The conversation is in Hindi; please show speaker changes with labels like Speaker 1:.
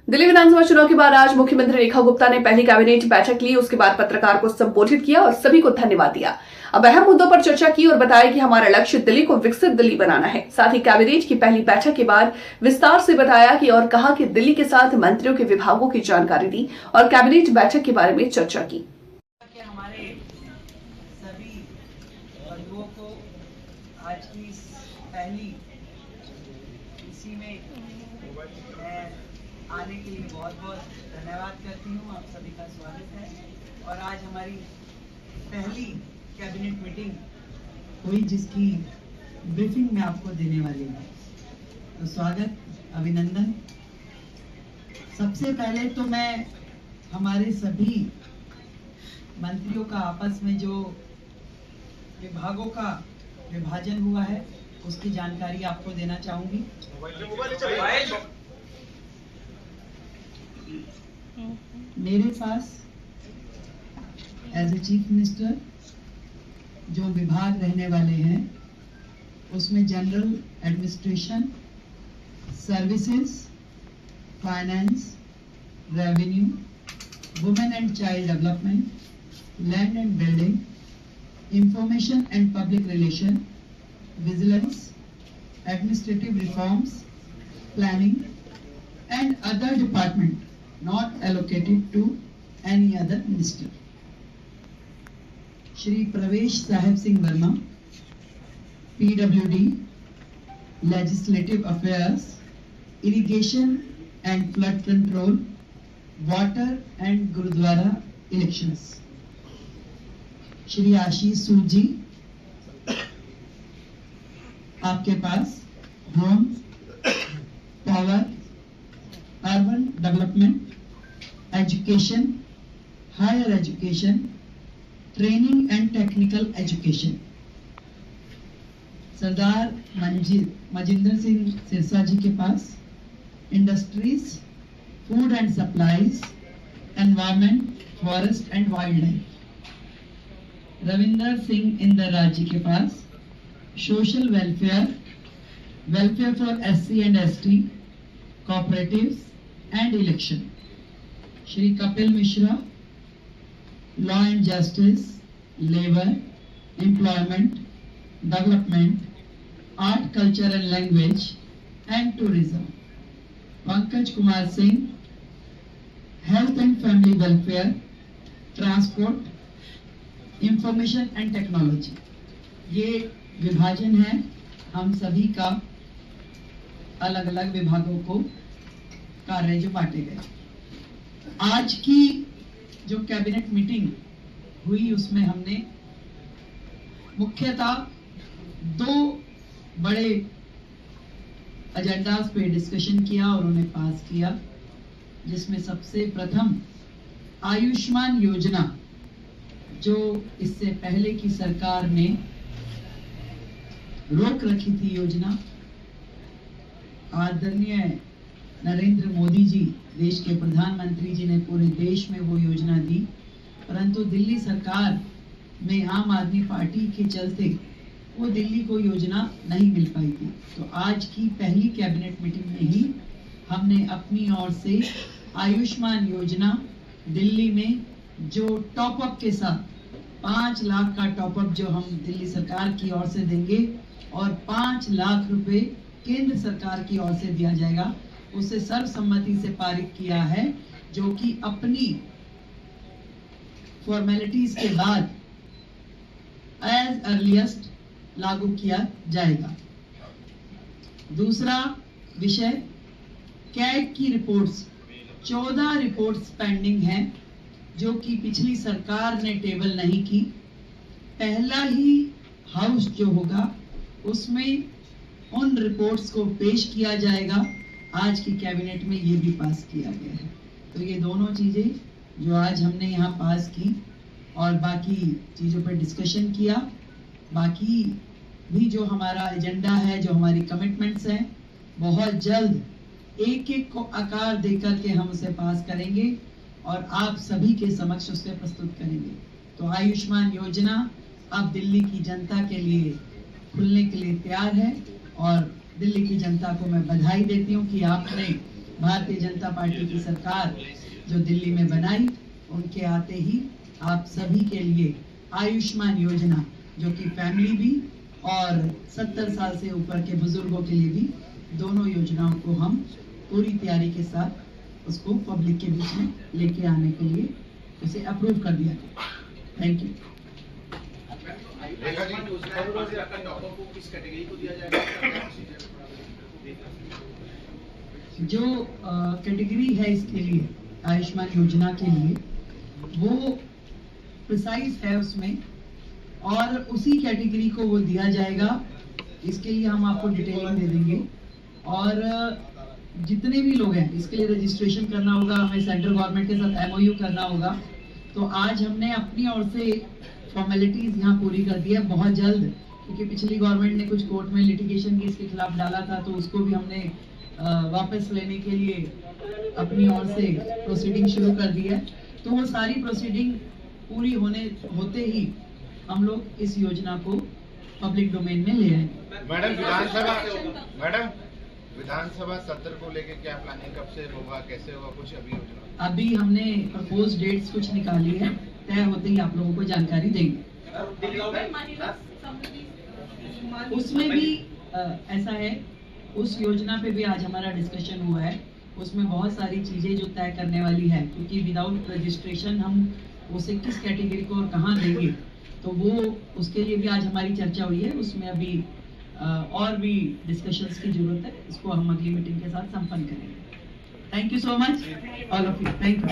Speaker 1: दिल्ली विधानसभा चुनाव के बाद आज मुख्यमंत्री रेखा गुप्ता ने पहली कैबिनेट बैठक ली। उसके बाद पत्रकार को संबोधित किया और सभी को धन्यवाद दिया। अब अहम मुद्दों पर चर्चा की और बताया कि हमारा लक्ष्य दिल्ली को विकसित दिल्ली बनाना है। साथ ही कैबिनेट की पहली बैठक के बाद विस्तार से बताया कि और कहा कि दिल्ली के साथ मंत्रियों के विभागों की जानकारी दी और कैबिनेट बैठक के बारे में चर्चा की।
Speaker 2: हमारे सभी बंधुओं को आज की पहली इसी में आने के लिए बहुत बहुत धन्यवाद करती हूँ। आप सभी का स्वागत है। और आज हमारी पहली कैबिनेट मीटिंग हुई जिसकी ब्रीफिंग मैं आपको देने वाली हूँ। तो स्वागत, अभिनंदन। सबसे पहले तो मैं हमारे सभी मंत्रियों का आपस में जो विभागों का विभाजन हुआ है उसकी जानकारी आपको देना चाहूंगी। मेरे पास एज ए चीफ मिनिस्टर जो विभाग रहने वाले हैं उसमें general administration, services, finance, revenue, women and child development, land and building, information and public relation, vigilance, administrative reforms, planning and other department not allocated to any other minister. Shri Pravesh Sahib Singh Verma, PWD, Legislative Affairs, Irrigation and Flood Control, Water and Gurudwara Elections. Shri Ashish Sood ji, आपके पास home, power, urban development, education, higher education, training and technical education. Sardar Manjinder Singh Sirsa ji के पास industries, food and supplies, environment, forest and wildlife. Ravinder Singh Indra ji के पास social welfare, welfare for SC and ST, cooperatives and election. Shri Kapil Mishra, law and justice, labour, employment, development, art, culture and language and tourism. Pankaj Kumar Singh, health and family welfare, transport, information and technology. ये विभाजन है हम सभी का, अलग अलग विभागों को कार्य जो बांटे गए। आज की जो कैबिनेट मीटिंग हुई उसमें हमने मुख्यतः दो बड़े एजेंडास पे डिस्कशन किया और उन्हें पास किया, जिसमें सबसे प्रथम आयुष्मान योजना, जो इससे पहले की सरकार ने रोक रखी थी योजना। आदरणीय नरेंद्र मोदी जी, देश के प्रधानमंत्री जी ने पूरे देश में वो योजना दी, परंतु दिल्ली सरकार में आम आदमी पार्टी के चलते वो दिल्ली को योजना नहीं मिल पाई थी। तो आज की पहली कैबिनेट मीटिंग में ही हमने अपनी ओर से आयुष्मान योजना दिल्ली में जो टॉप अप के साथ 5 लाख का टॉप अप जो हम दिल्ली सरकार की ओर से देंगे और 5 लाख रुपए केंद्र सरकार की ओर से दिया जाएगा, उसे सर्वसम्मति से पारित किया है, जो कि अपनी फॉर्मेलिटीज के बाद एज अर्लीस्ट लागू किया जाएगा। दूसरा विषय, कैग की रिपोर्ट्स, 14 रिपोर्ट्स पेंडिंग हैं जो कि पिछली सरकार ने टेबल नहीं की। पहला ही हाउस जो होगा उसमें उन रिपोर्ट्स को पेश किया जाएगा। आज की कैबिनेट में ये भी पास किया गया है। तो ये दोनों चीजें जो आज हमने यहाँ पास की और बाकी चीजों पर डिस्कशन किया, बाकी भी जो हमारा एजेंडा है, जो हमारी कमिटमेंट्स हैं, बहुत जल्द एक एक को आकार देकर के हम उसे पास करेंगे और आप सभी के समक्ष उसे प्रस्तुत करेंगे। तो आयुष्मान योजना अब दिल्ली की जनता के लिए खुलने के लिए तैयार है और दिल्ली की जनता को मैं बधाई देती हूँ कि आपने भारतीय जनता पार्टी की सरकार जो दिल्ली में बनाई, उनके आते ही आप सभी के लिए आयुष्मान योजना, जो कि फैमिली भी और 70 साल से ऊपर के बुजुर्गों के लिए भी, दोनों योजनाओं को हम पूरी तैयारी के साथ उसको पब्लिक के बीच में लेके आने के लिए उसे अप्रूव कर दिया गया। Thank you.
Speaker 3: किस कैटेगरी को दिया जाएगा?
Speaker 2: जो कैटेगरी है इसके लिए, आयुष्मान योजना के लिए, वो प्रिसाइज है उसमें, और उसी कैटेगरी को वो दिया जाएगा। इसके लिए हम आपको डिटेलिंग दे देंगे, और जितने भी लोग हैं इसके लिए रजिस्ट्रेशन करना होगा, हमें सेंट्रल गवर्नमेंट के साथ MOU करना होगा। तो आज हमने अपनी ओर से फॉर्मेलिटीज यहाँ पूरी कर दी है बहुत जल्द, क्योंकि पिछली गवर्नमेंट ने कुछ कोर्ट में लिटिगेशन भी इसके खिलाफ डाला था, तो उसको भी हमने वापस लेने के लिए अपनी ओर से प्रोसीडिंग शुरू कर दी है। तो वो सारी प्रोसीडिंग पूरी होते ही हम लोग इस योजना को पब्लिक डोमेन में ले आएंगे।
Speaker 3: मैडम विधानसभा सत्र को लेके क्या प्लानिंग, कब से होगा, कैसे होगा, कुछ अभी योजना?
Speaker 2: अभी हमने प्रपोज डेट्स कुछ निकाली है, तय होते ही आप लोगों को जानकारी देंगे। उसमें भी ऐसा है, उस योजना पे भी आज हमारा डिस्कशन हुआ है। उसमें बहुत सारी चीजें जो तय करने वाली है, क्योंकि विदाउट रजिस्ट्रेशन हम उसे किस कैटेगरी को और कहाँ देंगे, तो वो उसके लिए भी आज हमारी चर्चा हुई है। उसमें अभी और भी डिस्कशंस की जरूरत है, इसको हम अगली मीटिंग के साथ संपन्न करेंगे। Thank you so much all of you. Thank you.